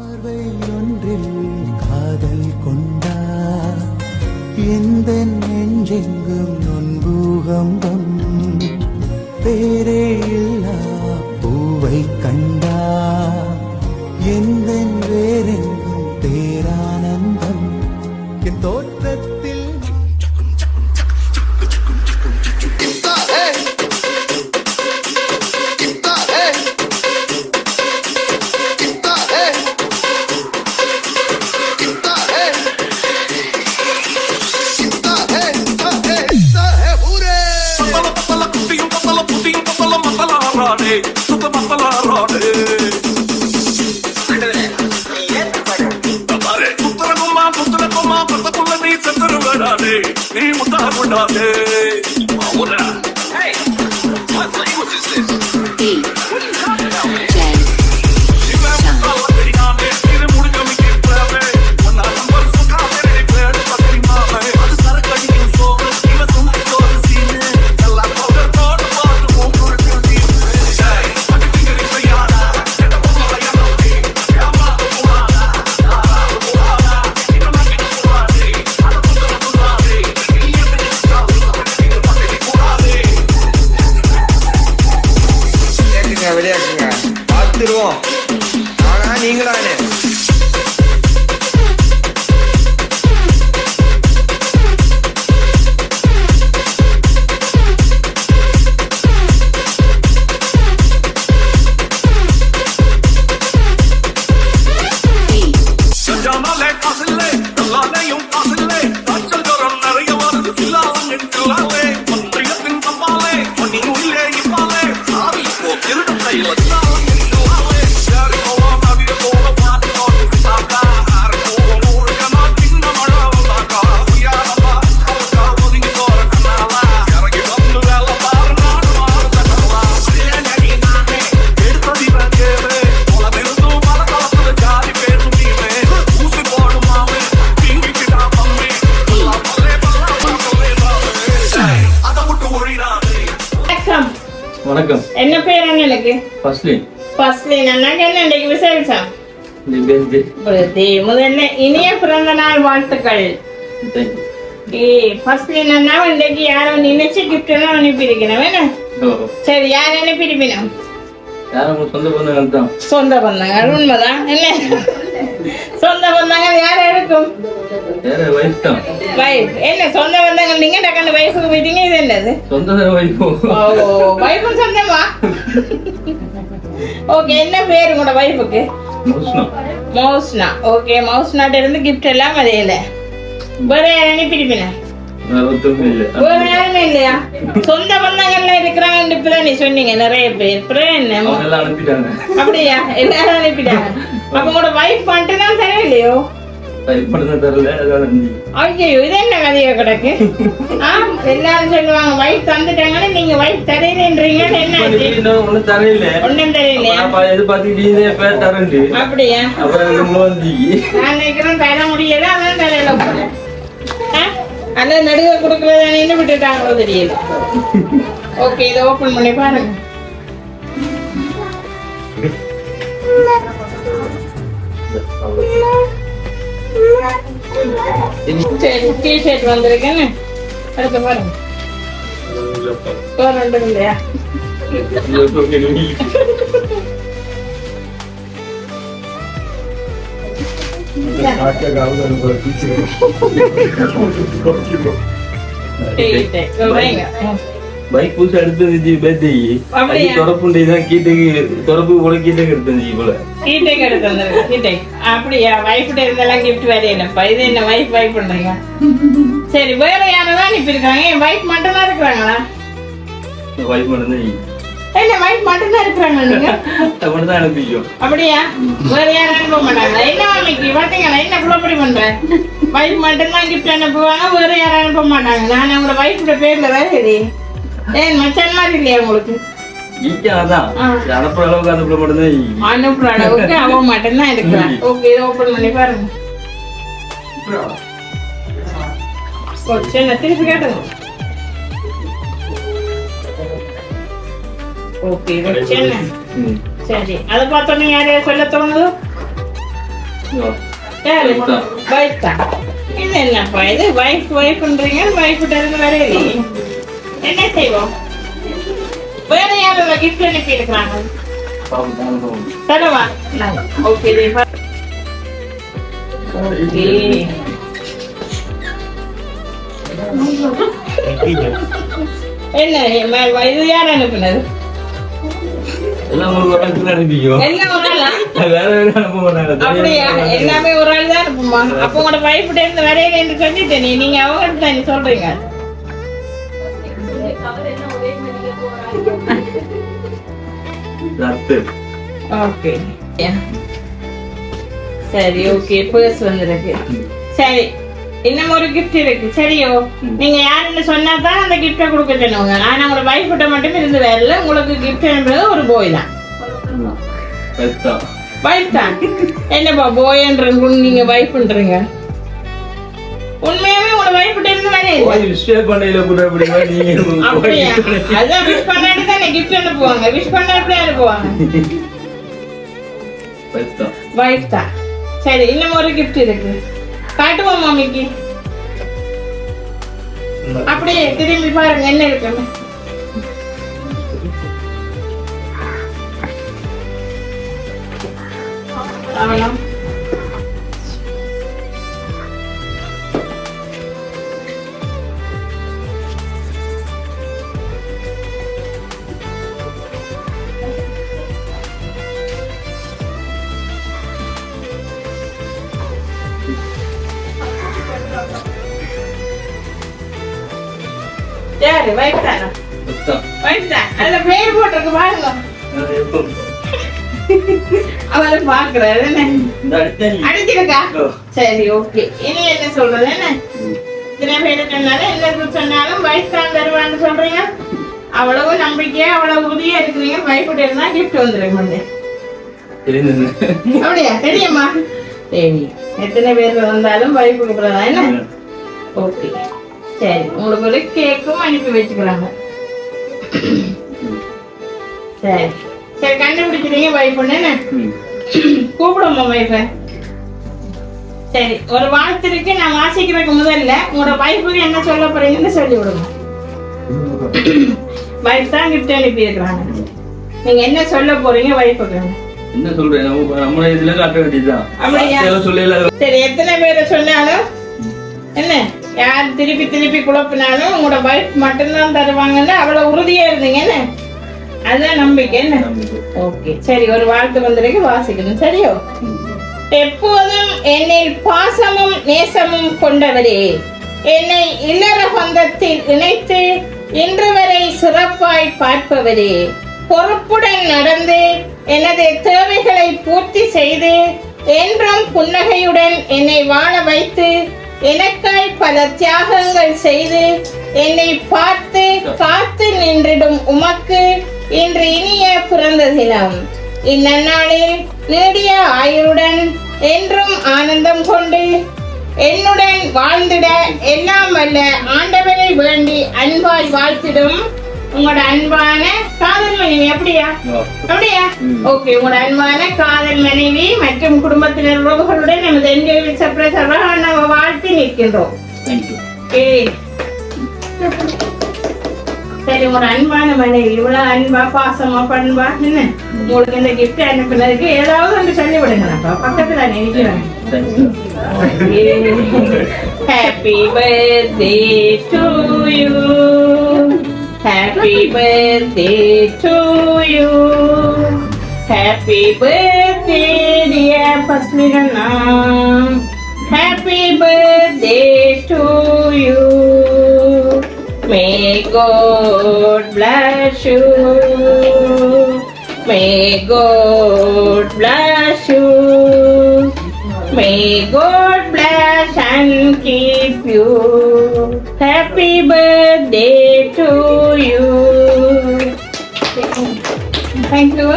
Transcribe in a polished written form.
பார்வை ஒன்றில் காதல் கொண்டா எந்த நெஞ்செங்கும் நொன்பூகம்பம் பேரே இல்லா பூவை கண்டா எந்த வேறெங்கும் பேரானந்தம் என் தோற்றத்தில் நீ முட்டா கொண்டாது Hey, what language is this? விளையாட்டுங்க பார்த்துருவோம். ஆனா நீங்களானே வணக்கம். என்ன பேர் எனக்கு ஃபர்ஸ்ட்லின் அண்ணாக்கு என்ன இன்னைக்கு விசேஷம்? பர்த்டே. முதல்ல இனிய பிறந்த நாள் வாழ்த்துக்கள். ஃபர்ஸ்ட்லின் அண்ணா இன்னைக்கு யாரோ நினைச்சு கிஃப்ட் எல்லாம் அனுப்பியிருக்கிறேன் வேணும். சரி, யார் அனுப்பியிருப்பினோம்? சொந்த பந்தங்கள் தான். சொந்த பந்தங்கள் உண்மைதான். என்ன சொந்த பந்தங்கள் யார் இருக்கும்? வைஃப். என்ன சொந்த பந்தங்கள்? நீங்க டக்குனு வைஃபுக்கு போயிட்டீங்க. இது என்னது? சொந்த வைஃப். வைஃபும் சொந்தமா? ஓகே, என்ன பேரு உங்களோட வைஃபுக்கு? மௌஸ்னா. ஓகே, மௌஸ்னாட்ட இருந்து கிஃப்ட் எல்லாம் வரையில. வேற யாரும் அனுப்பிடுப்பின? வேற யாருமே இல்லையா? சொந்த பந்தங்கள்ல இருக்கிறாங்க இப்பதான் நீ சொன்னீங்க நிறைய பேர். என்ன அப்படியா? எல்லாரும் அனுப்பிட்டாங்க. அப்ப உங்களோட வைஃப் பண்ணிட்டு தான் தெரியலையோ? ஐயோ, இது என்ன கதையா கிடக்கு? எல்லாரும் சொல்லுவாங்க வைஃப் தந்துட்டாங்கன்னு, நீங்க வைஃப் தரையிலன்றீங்க. என்ன ஒண்ணும் தெரியலையா? அப்படியா? நான் நினைக்கிறேன் தர முடியல, அதான் தரையில போறேன். ஆனா நடுக கொடுக்கறதானு விட்டுட்டாங்களோ தெரியல. ஓகே, இதை ஓபன் பண்ணி பாருங்க. சரி, டிஷர்ட் வந்திருக்கேன்னு அடுத்த பாருங்க. ரெண்டு இல்லையா? பைக் புதுசு எடுத்து பேத்தி தொடப்பு கூட கீட்டேக்கு எடுத்து போல கீட்டேக்கு எடுத்து. அப்படியா? வைஃப்ட இருந்தெல்லாம் கிஃப்ட் வரையிலப்பா. இது என்ன வைஃப் வைஃப் பண்றீங்க? சரி, வேற யாரெல்லாம் அனுப்பியிருக்காங்க? என் வைஃப் மட்டும் தான் இருக்கிறாங்களா? வைஃப் மட்டும் தான். என்ன வைஃப் மட்டும் தான் இருக்கிறாங்க? நீங்க தான் அனுப்பிச்சோம். அப்படியா? வேற யாரும் அனுப்ப மாட்டாங்களா? என்ன அன்னைக்கு பாத்தீங்களா? என்ன புலப்படி பண்றேன்? வைஃப் மட்டும் தான் கிஃப்ட் அனுப்புவாங்க, வேற யாரும் அனுப்ப மாட்டாங்க. நான் உங்களோட வைஃபோட பேர்ல வேற இது ஏன் மச்சான் மாதிரி இல்லையா உங்களுக்கு? அனுப்புற அளவுக்கு அனுப்புற அளவுக்கு அவன் மட்டும்தான் இருக்கிறான். ஓகே, இதை ஓபன் பண்ணி பாருங்க. திருப்பி கேட்டுங்க. ஓகே, சரி, அதை பார்த்தோன்னே யாரையா சொல்ல தோணுது? யாரு Wife தான். வைஃப் தான். இது என்னப்பா இது வைஃப்ன்றீங்க, வைஃப்கிட்ட இருந்து வரையிலே என்ன செய்வோம்? வேற யாரும் கிஃப்ட் அனுப்பி இருக்கிறாங்க தரவா? ஓகே தேவா. ஓகே என்ன இது யார் அனுப்புனது? எல்லாம் ஒரு வாரத்துல அனுப்பிக்கோ. எல்லாம் ஒரு ஆளா? வேற வேற அனுப்ப மாட்டாங்க. அப்படியா? எல்லாமே ஒரு ஆள் தான் அனுப்புமா? அப்ப உங்களோட வைஃப்கிட்ட இருந்து வரையில என்று சொல்லிட்டேன். நீங்க அவங்க தான் சொல்றீங்க. ரத்து. ஓகே சரி ஓகே பர்ஸ் வந்திருக்கு. சரி இன்னும் ஒரு gift இருக்கு சரியோ? நீங்க யாருன்னு சொன்னா தான் அந்த gift கொடுக்க சொன்னவங்க. ஆனா உங்களோட வைஃப் கிட்ட மட்டும் இருந்து வரல. உங்களுக்கு gift அனுப்புறது ஒரு போய் தான். Wife தான். வைஃப் தான். என்னப்பா போய்ன்றீங்க நீங்க வைஃப்ன்றீங்க? உண்மையாவே உங்களோட வைஃப் கிட்ட இருந்து வரல. போய் விஷயம் பண்ணையில கூட அப்படிமா நீங்க அப்படியா? அதான் விஷ் பண்ணாடி தான் gift அனுப்புவாங்க. விஷ் பண்ணா எப்படி அனுப்புவாங்க? Wife தான். வைஃப் தான். சரி இன்னும் ஒரு gift இருக்கு. காட்டுவோம் மாமிக்கு. அப்படியே திரும்பி பாருங்க என்ன இருக்கு. ஆமாம். யாரு வைஃப் தானா? Wife தான். வைஃப் தான். அதுல பேர் போட்டிருக்கு பாருங்க. அது எப்போ? அவரை பாக்குறாரு என்ன? இந்த அடுத்த நீ. அடிச்சிருக்கா? ஓ. சரி ஓகே. இனி என்ன சொல்றது என்ன? இத்தனை பேரு சொன்னாலும் எல்லாருக்கும் சொன்னாலும் வைஃப் தான் தருவான்னு சொல்றீங்க. அவ்வளவு நம்பிக்கையா அவ்வளவு உறுதியா இருக்கிறீங்க. வைஃப் கிட்ட இருந்தா கிஃப்ட் வந்துருக்கு. தெரியுது. அப்படியா? தெரியுமா? சரி எத்தனை பேர் வந்தாலும் வைஃப் கொடுக்குறதா என்ன? ஓகே சரி உங்களுக்கு ஒரு கேக்கும் அனுப்பி வச்சுக்கிறாங்க. சரி சரி கண்டுபிடிச்சிருங்க வைஃப் என்ன? கூப்பிடுமா வைஃப? சரி ஒரு வாழ்த்து இருக்கு. நான் வாசிக்கிறதுக்கு முதல்ல உங்களோட வைஃபுக்கு என்ன சொல்ல போறீங்கன்னு சொல்லி விடுங்க. வைஃப் தான் கிஃப்ட் அனுப்பி இருக்கிறாங்க. நீங்க என்ன சொல்ல போறீங்க வைஃபுக்கு? என்ன சொல்றேன் நம்ம இதுல காட்ட வேண்டியதுதான். அப்படியா? சொல்லல. சரி எத்தனை பேரை சொன்னாலும் என்ன யார் திருப்பி திருப்பி குழப்பினாலும் உங்களோட வைஃப் மட்டும்தான் தருவாங்கன்னு அவ்வளவு உறுதியா இருந்தீங்க என்ன? அதுதான் நம்பிக்கை என்ன? ஓகே சரி ஒரு வாழ்த்து வந்திருக்கு வாசிக்கணும் சரியோ? எப்போதும் என்னில் பாசமும் நேசமும் கொண்டவரே, என்னை இல்லற பந்தத்தில் இணைத்து இன்று வரை சிறப்பாய் பார்ப்பவரே, பொறுப்புடன் நடந்து எனது தேவைகளை பூர்த்தி செய்து என்றும் புன்னகையுடன் என்னை வாழ வைத்து எனக்காய் பல தியாகங்கள் செய்து என்னை பார்த்து காத்து நின்றிடும் உமக்கு இன்று இனிய பிறந்த தினம். இந்நன்னாளில் நீடிய ஆயுளுடன் என்றும் ஆனந்தம் கொண்டு என்னுடன் வாழ்ந்திட எல்லாம் வல்ல ஆண்டவரை வேண்டி அன்பாய் வாழ்த்திடும் உங்களோட அன்பான காதல் மனைவி. அப்படியா? அப்படியா? ஓகே உங்களோட அன்பான காதல் மனைவி மற்றும் குடும்பத்தினர் உறவுகளுடன் நமது என்ஜிஓ சர்ப்ரைஸ் நம்ம வாழ்த்தி நிற்கின்றோம். சரி உங்களோட அன்பான மனைவி இவ்வளவு அன்பா பாசமா பண்பா என்ன உங்களுக்கு இந்த கிஃப்ட் அனுப்பினதுக்கு ஏதாவது ஒன்று சொல்லி விடுங்கப்பா. பக்கத்துல நினைக்கிறேன். Happy birthday to you, happy birthday to you, happy birthday dear Basmirana, happy birthday to you. May God bless you. May God bless you. May God bless and keep you. Happy birthday to you. Thank you.